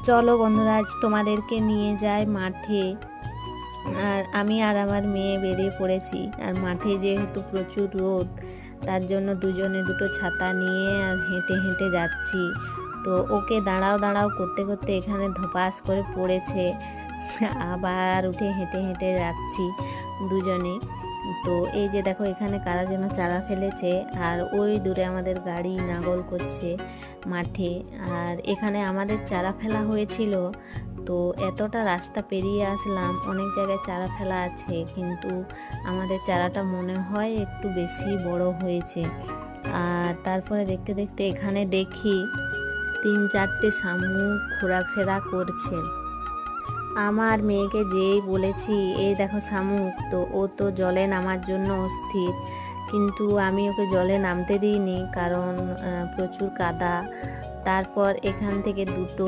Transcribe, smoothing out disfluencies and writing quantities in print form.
চলো বন্ধুরা, আজ তোমাদেরকে নিয়ে যাই মাঠে। আর আমি আর আমার মেয়ে বেরিয়ে পড়েছি। আর মাঠে যেহেতু প্রচুর রোদ, তার জন্য দুজনে দুটো ছাতা নিয়ে আর হেঁটে হেঁটে যাচ্ছি। তো ওকে দাঁড়াও দাঁড়াও করতে করতে এখানে ধপাস করে পড়েছে। আবার উঠে হেঁটে হেঁটে যাচ্ছি দুজনে। তো এই যে দেখো, এখানে কারা যেন চারা ফেলেছে, আর ওই দূরে আমাদের গাড়ি নাঙ্গল করছে মাঠে। আর এখানে আমাদের চারা ফেলা হয়েছিল। তো এতটা রাস্তা পেরিয়ে আসলাম, অনেক জায়গায় চারা ফেলা আছে, কিন্তু আমাদের চারাটা মনে হয় একটু বেশি বড় হয়েছে। আর তারপরে দেখতে দেখতে এখানে দেখি 3-4টে শামুক ঘোরাফেরা করছে। আমার মেয়েকে যেই বলেছি এই দেখো শামুক, তো ও তো জলে নামার জন্য অস্থির। কিন্তু আমি ওকে জলে নামতে দিইনি, কারণ প্রচুর কাদা। তারপর এখান থেকে দুটো